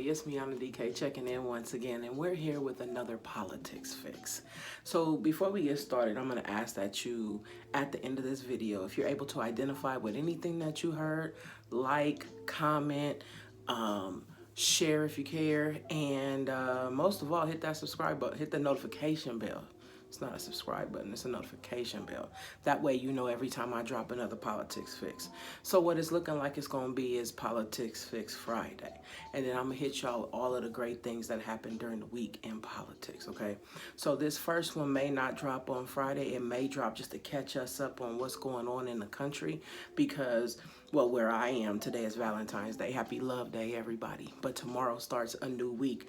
It's me, I'm the DK, checking in once again, and we're here with another politics fix. So before we get started, I'm going to ask that you, at the end of this video, if you're able to identify with anything that you heard, like, comment, share if you care, and most of all, hit that subscribe button, hit the notification bell. It's not a subscribe button, it's a notification bell. That way you know every time I drop another politics fix. So what it's looking like it's gonna be is Politics Fix Friday. And then I'm gonna hit y'all with all of the great things that happened during the week in politics, okay? So this first one may not drop on Friday. It may drop just to catch us up on what's going on in the country because, well, where I am, today is Valentine's Day. Happy Love Day, everybody. But tomorrow starts a new week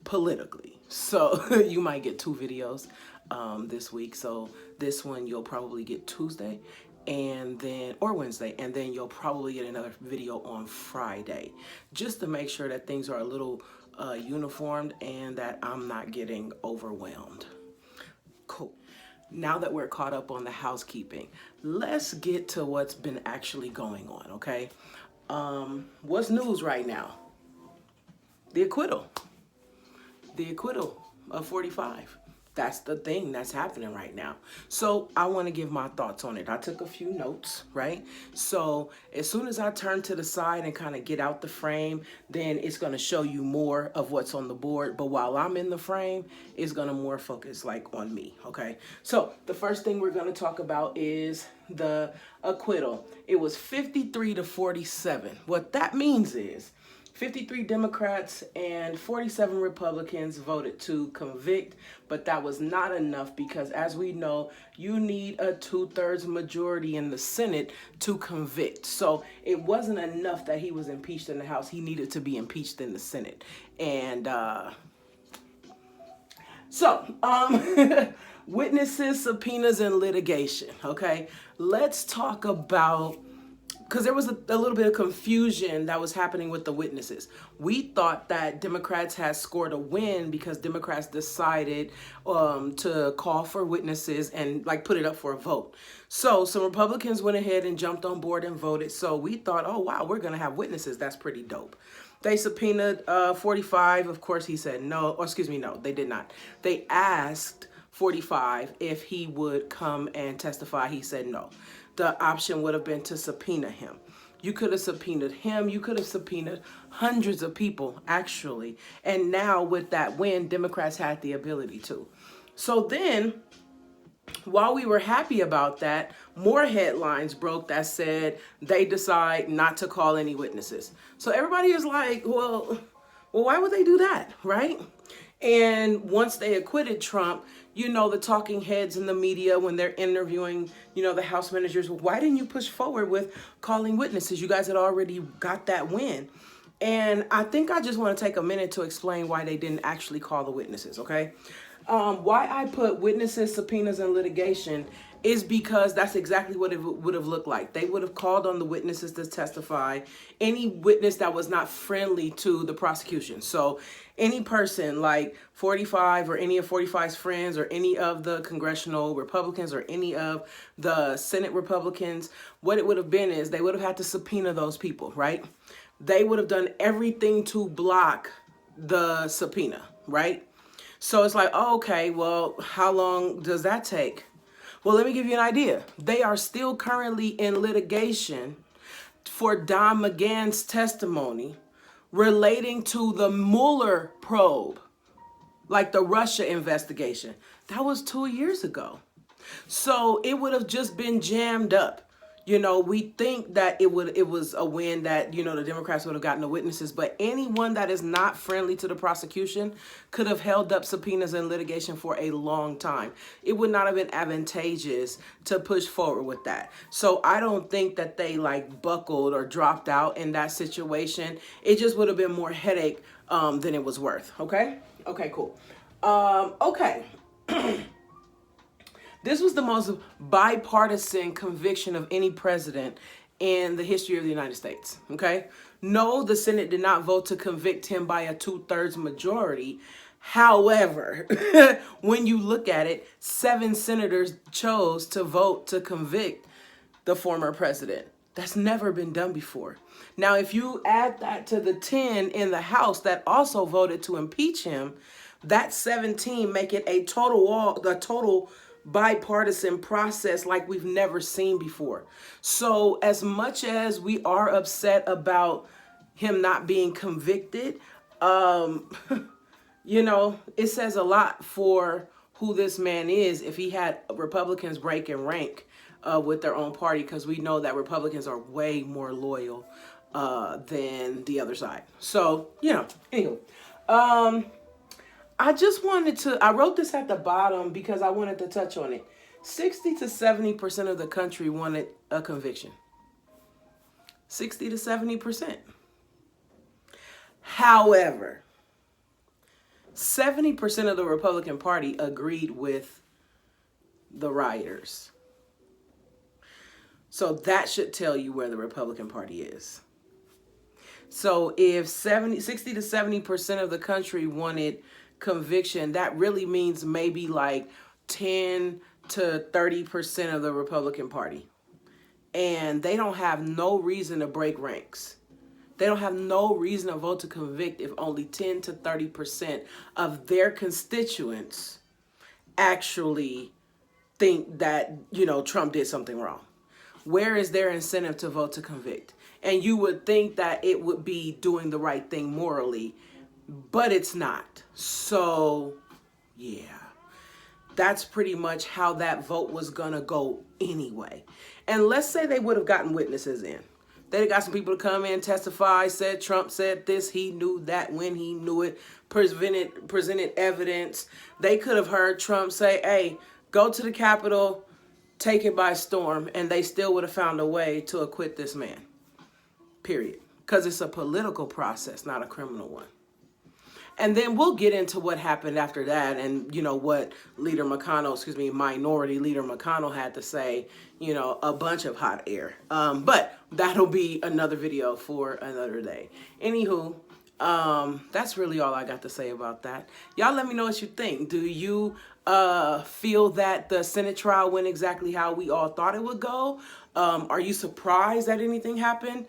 politically. So you might get two videos this week. So this one you'll probably get Tuesday and then or Wednesday, and then you'll probably get another video on Friday, just to make sure that things are a little uniformed and that I'm not getting overwhelmed. Cool. Now that we're caught up on the housekeeping, let's get to what's been actually going on, okay? What's news right now? The acquittal of 45. That's the thing that's happening right now. So I want to give my thoughts on it. I took a few notes, right? So as soon as I turn to the side and kind of get out the frame, then it's going to show you more of what's on the board. But while I'm in the frame, it's going to more focus like on me, okay? So the first thing we're going to talk about is the acquittal. It was 53 to 47. What that means is 53 Democrats and 47 Republicans voted to convict, but that was not enough because, as we know, you need a 2/3 majority in the Senate to convict. So it wasn't enough that he was impeached in the House. He needed to be impeached in the Senate. And witnesses, subpoenas, and litigation, okay? Let's talk about, because there was a little bit of confusion that was happening with the witnesses. We thought that Democrats had scored a win because Democrats decided to call for witnesses and like put it up for a vote. So some Republicans went ahead and jumped on board and voted. So we thought, oh, wow, we're going to have witnesses. That's pretty dope. They subpoenaed 45. Of course, he said no. Or excuse me, no, they did not. They asked 45 if he would come and testify. He said no. The option would have been to subpoena him. You could have subpoenaed him. You could have subpoenaed hundreds of people, actually. And now with that win, Democrats had the ability to. So then, while we were happy about that, more headlines broke that said they decide not to call any witnesses. So everybody is like, well, why would they do that, right? And once they acquitted Trump, you know, the talking heads in the media, when they're interviewing, you know, the House managers, why didn't you push forward with calling witnesses? You guys had already got that win. And I think I just want to take a minute to explain why they didn't actually call the witnesses, okay? Why I put witnesses, subpoenas, and litigation is because that's exactly what it would have looked like. They would have called on the witnesses to testify, any witness that was not friendly to the prosecution. So any person like 45 or any of 45's friends or any of the congressional Republicans or any of the Senate Republicans, what it would have been is they would have had to subpoena those people, right? They would have done everything to block the subpoena, right? So it's like, oh, okay, well, how long does that take? Well, let me give you an idea. They are still currently in litigation for Don McGahn's testimony relating to the Mueller probe, like the Russia investigation. That was 2 years ago. So it would have just been jammed up. You know, we think that it was a win that, you know, the Democrats would have gotten the witnesses, but anyone that is not friendly to the prosecution could have held up subpoenas and litigation for a long time. It would not have been advantageous to push forward with that. So I don't think that they like buckled or dropped out in that situation. It just would have been more headache than it was worth. Okay? Okay, cool. Okay. This was the most bipartisan conviction of any president in the history of the United States, okay? No, the Senate did not vote to convict him by a 2/3 majority. However, when you look at it, 7 senators chose to vote to convict the former president. That's never been done before. Now, if you add that to the 10 in the House that also voted to impeach him, that 17 make it a total bipartisan process like we've never seen before. So as much as we are upset about him not being convicted, you know, it says a lot for who this man is if he had Republicans break and rank with their own party, because we know that Republicans are way more loyal than the other side. So, you know, anywho, I wrote this at the bottom because I wanted to touch on it. 60 to 70% of the country wanted a conviction. 60 to 70%. However, 70% of the Republican Party agreed with the rioters. So that should tell you where the Republican Party is. So if 60 to 70% of the country wanted conviction, that really means maybe like 10 to 30% of the Republican Party. And they don't have no reason to break ranks. They don't have no reason to vote to convict if only 10 to 30% of their constituents actually think that, you know, Trump did something wrong. Where is their incentive to vote to convict? And you would think that it would be doing the right thing morally, but it's not. So, yeah, that's pretty much how that vote was going to go anyway. And let's say they would have gotten witnesses in. They got some people to come in, testify, said Trump said this, he knew that when he knew it, presented evidence. They could have heard Trump say, hey, go to the Capitol, take it by storm, and they still would have found a way to acquit this man, period. Because it's a political process, not a criminal one. And then we'll get into what happened after that and, you know, what Minority Leader McConnell had to say, you know, a bunch of hot air. But that'll be another video for another day. Anywho, that's really all I got to say about that. Y'all let me know what you think. Do you feel that the Senate trial went exactly how we all thought it would go? Are you surprised that anything happened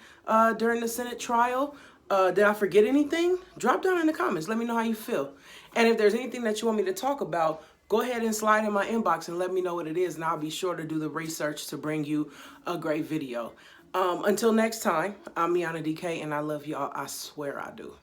during the Senate trial? Did I forget anything? Drop down in the comments. Let me know how you feel. And if there's anything that you want me to talk about, go ahead and slide in my inbox and let me know what it is. And I'll be sure to do the research to bring you a great video. Until next time, I'm Miana DK and I love y'all. I swear I do.